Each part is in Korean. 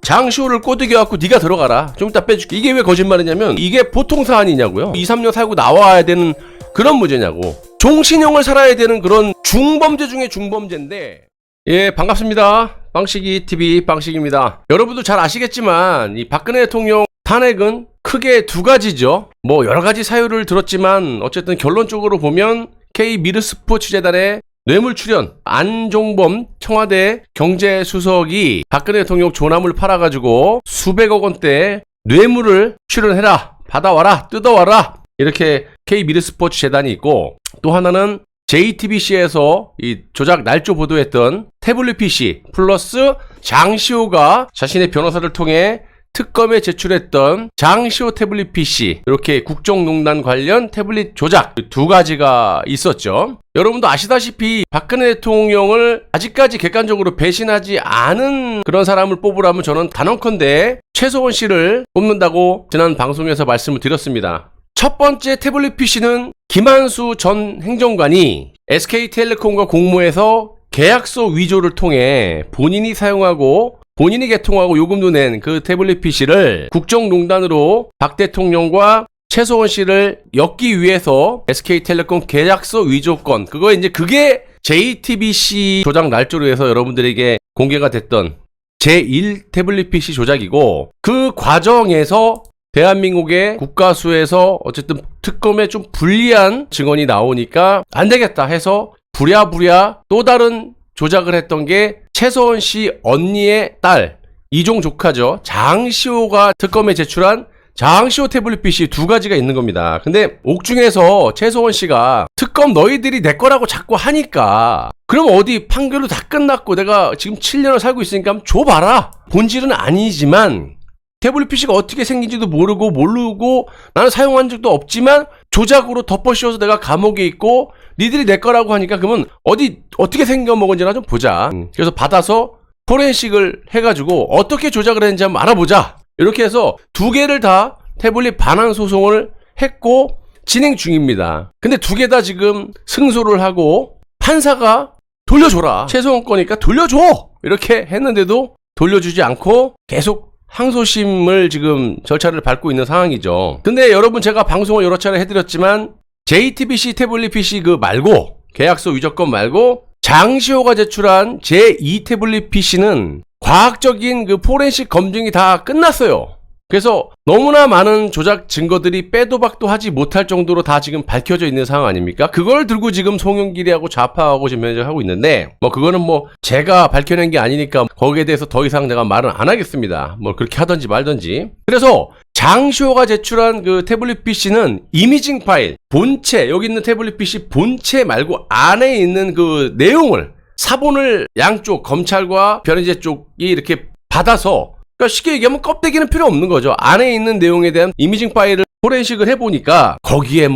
장시호를 꼬드겨갖고 네가 들어가라. 좀 이따 빼줄게. 이게 왜 거짓말이냐면 이게 보통 사안이냐고요. 2, 3년 살고 나와야 되는 그런 문제냐고. 종신형을 살아야 되는 그런 중범죄 중에 중범죄인데. 예, 반갑습니다. 빵식이 TV 빵식입니다. 여러분도 잘 아시겠지만 이 박근혜 대통령 탄핵은 크게 두 가지죠. 뭐 여러 가지 사유를 들었지만 어쨌든 결론적으로 보면 K미르스포츠재단의 뇌물 출연 안종범 청와대 경제수석이 박근혜 대통령 조남을 팔아가지고 수백억 원대 뇌물을 출연해라, 받아와라, 뜯어와라, 이렇게 K미르스포츠재단이 있고, 또 하나는 JTBC에서 이 조작 날조 보도했던 태블릿 PC 플러스 장시호가 자신의 변호사를 통해 특검에 제출했던 장시호 태블릿 PC, 이렇게 국정농단 관련 태블릿 조작 두 가지가 있었죠. 여러분도 아시다시피 박근혜 대통령을 아직까지 객관적으로 배신하지 않은 그런 사람을 뽑으라면 저는 단언컨대 최소원 씨를 뽑는다고 지난 방송에서 말씀을 드렸습니다. 첫 번째 태블릿 PC는 김한수 전 행정관이 SK텔레콤과 공모해서 계약서 위조를 통해 본인이 사용하고 본인이 개통하고 요금도 낸 그 태블릿 PC를 국정농단으로 박 대통령과 최소원 씨를 엮기 위해서 SK텔레콤 계약서 위조건, 그게 JTBC 조작 날조로 해서 여러분들에게 공개가 됐던 제1 태블릿 PC 조작이고, 그 과정에서 대한민국의 국가수에서 어쨌든 특검에 좀 불리한 증언이 나오니까 안 되겠다 해서 부랴부랴 또 다른 조작을 했던 게 최소원 씨 언니의 딸, 이종 조카죠. 장시호가 특검에 제출한 장시호 태블릿 PC 두 가지가 있는 겁니다. 근데 옥중에서 최소원 씨가 특검 너희들이 내 거라고 자꾸 하니까 그럼 어디 판결도 다 끝났고 내가 지금 7년을 살고 있으니까 한번 줘봐라. 본질은 아니지만 태블릿 PC가 어떻게 생긴지도 모르고 나는 사용한 적도 없지만 조작으로 덮어씌워서 내가 감옥에 있고 니들이 내 거라고 하니까 그러면 어떻게 생겨먹은지나 좀 보자. 그래서 받아서 포렌식을 해가지고 어떻게 조작을 했는지 한번 알아보자. 이렇게 해서 두 개를 다 태블릿 반환 소송을 했고 진행 중입니다. 근데 두 개 다 지금 승소를 하고 판사가 돌려줘라, 최소원 거니까 돌려줘, 이렇게 했는데도 돌려주지 않고 계속 항소심을 지금 절차를 밟고 있는 상황이죠. 근데 여러분, 제가 방송을 여러 차례 해드렸지만 JTBC 태블릿 PC 말고, 계약서 위조건 말고 장시호가 제출한 제2 태블릿 PC는 과학적인 그 포렌식 검증이 다 끝났어요. 그래서 너무나 많은 조작 증거들이 빼도 박도 하지 못할 정도로 다 지금 밝혀져 있는 상황 아닙니까? 그걸 들고 지금 송영길이하고 좌파하고 지금 하고 있는데, 그거는 제가 밝혀낸 게 아니니까 거기에 대해서 더 이상 내가 말은 안 하겠습니다. 그렇게 하든지 말든지. 그래서 장시호가 제출한 그 태블릿 PC는 이미징 파일, 본체, 여기 있는 태블릿 PC 본체 말고 안에 있는 그 내용을, 사본을 양쪽, 검찰과 변희재 쪽이 이렇게 받아서, 그러니까 쉽게 얘기하면 껍데기는 필요 없는 거죠. 안에 있는 내용에 대한 이미징 파일을 포렌식을 해보니까 거기에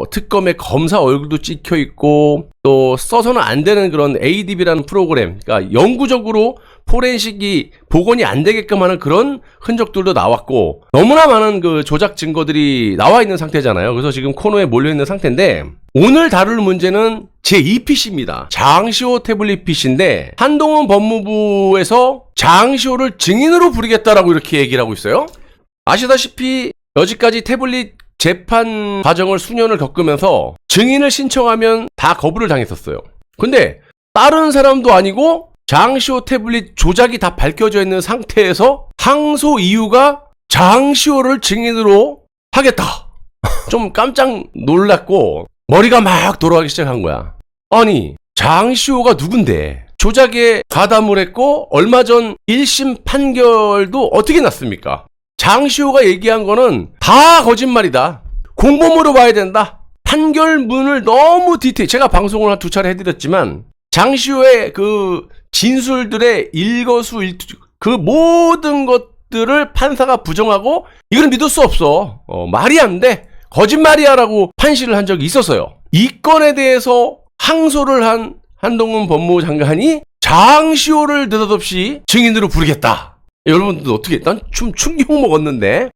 특검의 검사 얼굴도 찍혀 있고, 또 써서는 안 되는 그런 ADB라는 프로그램, 그러니까 영구적으로 포렌식이 복원이 안 되게끔 하는 그런 흔적들도 나왔고, 너무나 많은 그 조작 증거들이 나와 있는 상태잖아요. 그래서 지금 코너에 몰려 있는 상태인데, 오늘 다룰 문제는 제2 PC입니다. 장시호 태블릿 PC인데 한동훈 법무부에서 장시호를 증인으로 부르겠다라고 이렇게 얘기를 하고 있어요. 아시다시피 여지까지 태블릿 재판 과정을 수년을 겪으면서 증인을 신청하면 다 거부를 당했었어요. 근데 다른 사람도 아니고 장시호 태블릿 조작이 다 밝혀져 있는 상태에서 항소 이유가 장시호를 증인으로 하겠다. 좀 깜짝 놀랐고 머리가 막 돌아가기 시작한 거야. 아니, 장시호가 누군데 조작에 가담을 했고 얼마 전 1심 판결도 어떻게 났습니까? 장시호가 얘기한 거는 다 거짓말이다. 공범으로 봐야 된다. 판결문을 너무 제가 방송을 한 2차례 해드렸지만 장시호의 그 진술들의 일거수일투, 그 모든 것들을 판사가 부정하고 이건 믿을 수 없어, 말이 안 돼, 거짓말이야 라고 판시를 한 적이 있었어요. 이 건에 대해서 항소를 한 한동훈 법무부 장관이 장시호를 느닷없이 증인으로 부르겠다. 여러분들 어떻게, 난 좀 충격 먹었는데.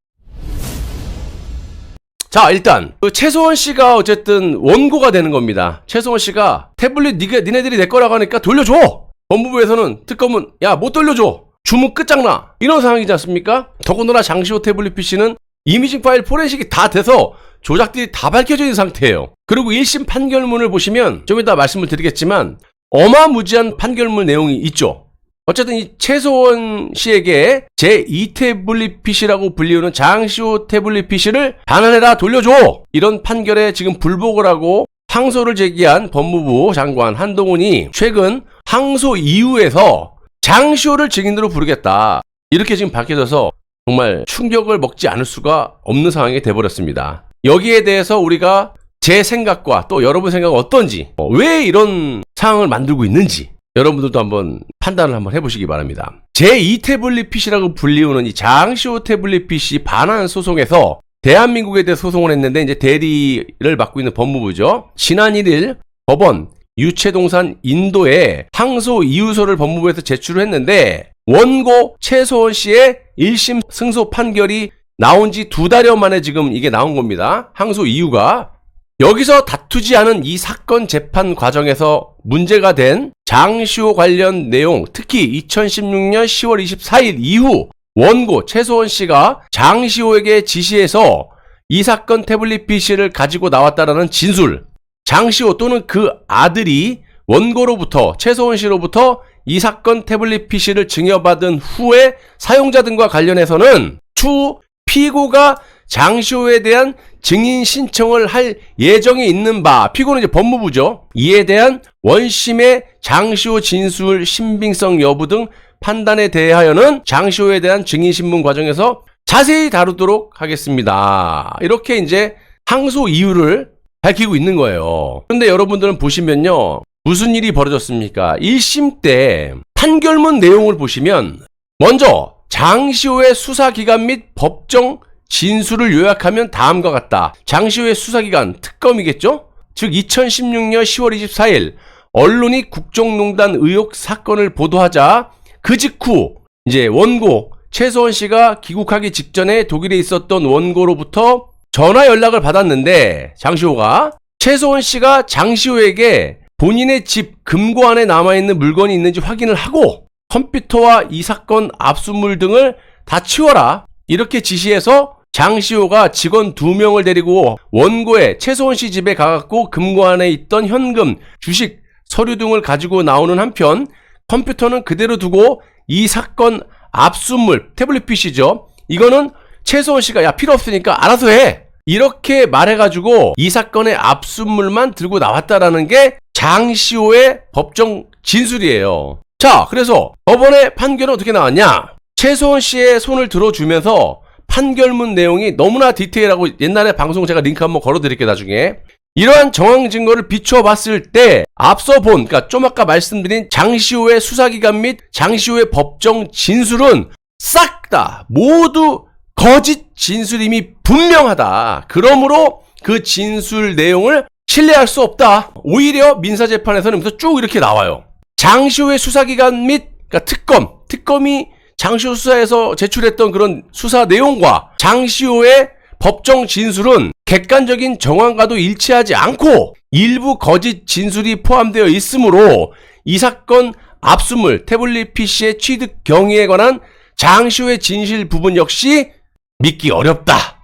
자, 일단 최소원 씨가 어쨌든 원고가 되는 겁니다. 최소원 씨가 태블릿 니네들이 내 거라고 하니까 돌려줘. 법무부에서는, 특검은 야 못 돌려줘. 주문 끝장나 이런 상황이지 않습니까? 더군다나 장시호 태블릿 PC는 이미징 파일 포렌식이 다 돼서 조작들이 다 밝혀져 있는 상태예요. 그리고 1심 판결문을 보시면 좀 이따 말씀을 드리겠지만 어마무지한 판결문 내용이 있죠. 어쨌든 이 최소원 씨에게 제2 태블릿 PC라고 불리우는 장시호 태블릿 PC를 반환해라 돌려줘 이런 판결에 지금 불복을 하고 항소를 제기한 법무부 장관 한동훈이 최근 항소 이후에서 장시호를 증인으로 부르겠다 이렇게 지금 밝혀져서 정말 충격을 먹지 않을 수가 없는 상황이 돼버렸습니다. 여기에 대해서 우리가 제 생각과 또 여러분 생각은 어떤지, 왜 이런 상황을 만들고 있는지 여러분들도 한번 판단을 한번 해보시기 바랍니다. 제2 태블릿 PC라고 불리우는 이 장시호 태블릿 PC 반환 소송에서 대한민국에 대해 소송을 했는데 이제 대리를 맡고 있는 법무부죠. 지난 1일 법원 유채동산 인도에 항소 이유서를 법무부에서 제출을 했는데 원고 최소원 씨의 1심 승소 판결이 나온 지 2달여 만에 지금 이게 나온 겁니다. 항소 이유가 여기서 다투지 않은 이 사건 재판 과정에서 문제가 된 장시호 관련 내용, 특히 2016년 10월 24일 이후 원고 최소원 씨가 장시호에게 지시해서 이 사건 태블릿 PC를 가지고 나왔다라는 진술, 장시호 또는 그 아들이 원고로부터 최소원 씨로부터 이 사건 태블릿 PC를 증여받은 후에 사용자 등과 관련해서는 추후 피고가 장시호에 대한 증인 신청을 할 예정이 있는 바, 피고는 이제 법무부죠. 이에 대한 원심의 장시호 진술 신빙성 여부 등 판단에 대하여는 장시호에 대한 증인 신문 과정에서 자세히 다루도록 하겠습니다. 이렇게 이제 항소 이유를 밝히고 있는 거예요. 그런데 여러분들은 보시면요, 무슨 일이 벌어졌습니까? 1심 때 판결문 내용을 보시면 먼저 장시호의 수사기간 및 법정 진술을 요약하면 다음과 같다. 장시호의 수사기간, 특검이겠죠? 즉 2016년 10월 24일 언론이 국정농단 의혹 사건을 보도하자 그 직후 이제 원고 최소원 씨가 귀국하기 직전에 독일에 있었던 원고로부터 전화 연락을 받았는데 장시호가 최소원 씨가 장시호에게 본인의 집 금고 안에 남아있는 물건이 있는지 확인을 하고 컴퓨터와 이 사건 압수물 등을 다 치워라 이렇게 지시해서 장시호가 직원 2명을 데리고 원고의 최소원 씨 집에 가갖고 금고 안에 있던 현금, 주식, 서류 등을 가지고 나오는 한편 컴퓨터는 그대로 두고 이 사건 압수물, 태블릿 PC죠. 이거는 최소원 씨가 야 필요 없으니까 알아서 해. 이렇게 말해가지고 이 사건의 압수물만 들고 나왔다라는 게 장시호의 법정 진술이에요. 자, 그래서 법원의 판결은 어떻게 나왔냐? 최소원 씨의 손을 들어주면서 판결문 내용이 너무나 디테일하고 옛날에 방송 제가 링크 한번 걸어드릴게요, 나중에. 이러한 정황 증거를 비추어 봤을 때 앞서 본, 그러니까 좀 아까 말씀드린 장시호의 수사기간 및 장시호의 법정 진술은 싹 다 모두 거짓 진술임이 분명하다. 그러므로 그 진술 내용을 신뢰할 수 없다. 오히려 민사재판에서는 여기서 쭉 이렇게 나와요. 장시호의 수사기간 및 그러니까 특검이 장시호 수사에서 제출했던 그런 수사 내용과 장시호의 법정 진술은 객관적인 정황과도 일치하지 않고 일부 거짓 진술이 포함되어 있으므로 이 사건 압수물 태블릿 PC의 취득 경위에 관한 장시호의 진실 부분 역시 믿기 어렵다.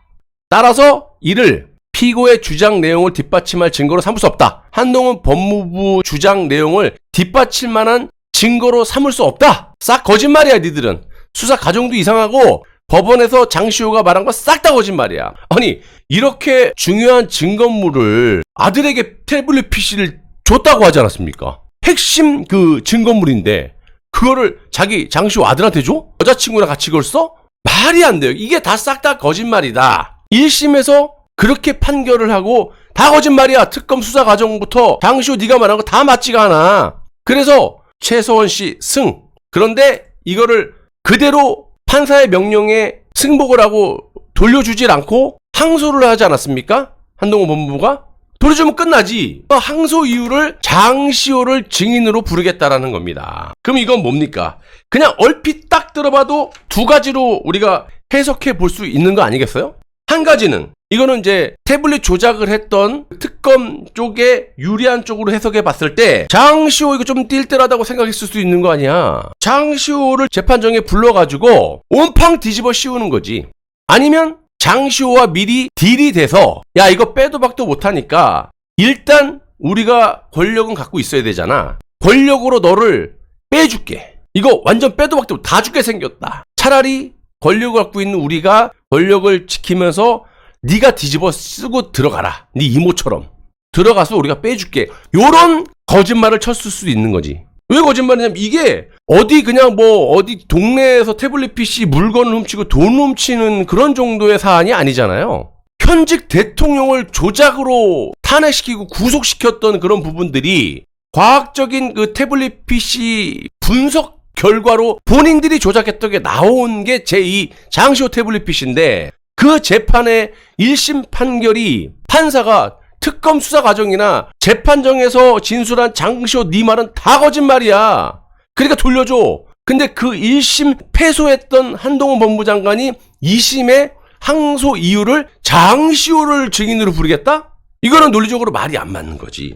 따라서 이를 피고의 주장 내용을 뒷받침할 증거로 삼을 수 없다. 한동훈 법무부 주장 내용을 뒷받칠 만한 증거로 삼을 수 없다. 싹 거짓말이야, 니들은. 수사 과정도 이상하고 법원에서 장시호가 말한 거 싹 다 거짓말이야. 아니, 이렇게 중요한 증거물을 아들에게 태블릿 PC를 줬다고 하지 않았습니까? 핵심 그 증거물인데 그거를 자기 장시호 아들한테 줘? 여자친구랑 같이 그걸 써? 말이 안 돼요. 이게 다 싹 다 거짓말이다. 1심에서 그렇게 판결을 하고 다 거짓말이야. 특검 수사 과정부터 장시호 네가 말한 거 다 맞지가 않아. 그래서 최소원 씨 승. 그런데 이거를 그대로 판사의 명령에 승복을 하고 돌려주질 않고 항소를 하지 않았습니까? 한동훈 법무부가? 돌려주면 끝나지. 항소 이유를 장시호를 증인으로 부르겠다라는 겁니다. 그럼 이건 뭡니까? 그냥 얼핏 딱 들어봐도 두 가지로 우리가 해석해 볼 수 있는 거 아니겠어요? 한 가지는 이거는 이제 태블릿 조작을 했던 특검 쪽에 유리한 쪽으로 해석해 봤을 때 장시호 이거 좀 띨띨하다고 생각했을 수도 있는 거 아니야. 장시호를 재판정에 불러가지고 온팡 뒤집어 씌우는 거지. 아니면 장시호와 미리 딜이 돼서 야 이거 빼도 박도 못하니까 일단 우리가 권력은 갖고 있어야 되잖아. 권력으로 너를 빼줄게. 이거 완전 빼도 박도 못 다 죽게 생겼다. 차라리 권력을 갖고 있는 우리가 권력을 지키면서 네가 뒤집어 쓰고 들어가라. 네 이모처럼 들어가서 우리가 빼줄게. 요런 거짓말을 쳤을 수도 있는 거지. 왜 거짓말이냐면 이게 어디 그냥 뭐 어디 동네에서 태블릿 PC 물건을 훔치고 돈 훔치는 그런 정도의 사안이 아니잖아요. 현직 대통령을 조작으로 탄핵시키고 구속시켰던 그런 부분들이 과학적인 그 태블릿 PC 분석 결과로 본인들이 조작했던 게 나온 게 제2 장시호 태블릿 PC인데 그 재판의 1심 판결이 판사가 특검 수사 과정이나 재판정에서 진술한 장시호 네 말은 다 거짓말이야. 그러니까 돌려줘. 근데 그 1심 패소했던 한동훈 법무장관이 2심에 항소 이유를 장시호를 증인으로 부르겠다? 이거는 논리적으로 말이 안 맞는 거지.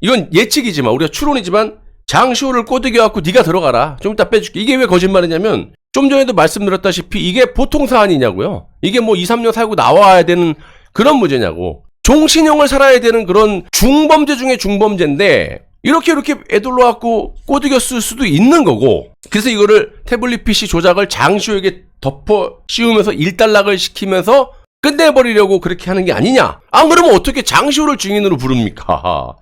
이건 예측이지만 우리가 추론이지만 장시호를 꼬드겨갖고 네가 들어가라. 좀 이따 빼줄게. 이게 왜 거짓말이냐면 좀 전에도 말씀드렸다시피 이게 보통 사안이냐고요. 이게 뭐 2, 3년 살고 나와야 되는 그런 문제냐고. 종신형을 살아야 되는 그런 중범죄 중에 중범죄인데 이렇게 애들로 갖고 꼬드겼을 수도 있는 거고. 그래서 이거를 태블릿 PC 조작을 장시호에게 덮어 씌우면서 일단락을 시키면서 끝내버리려고 그렇게 하는 게 아니냐. 안 그러면 어떻게 장시호를 증인으로 부릅니까?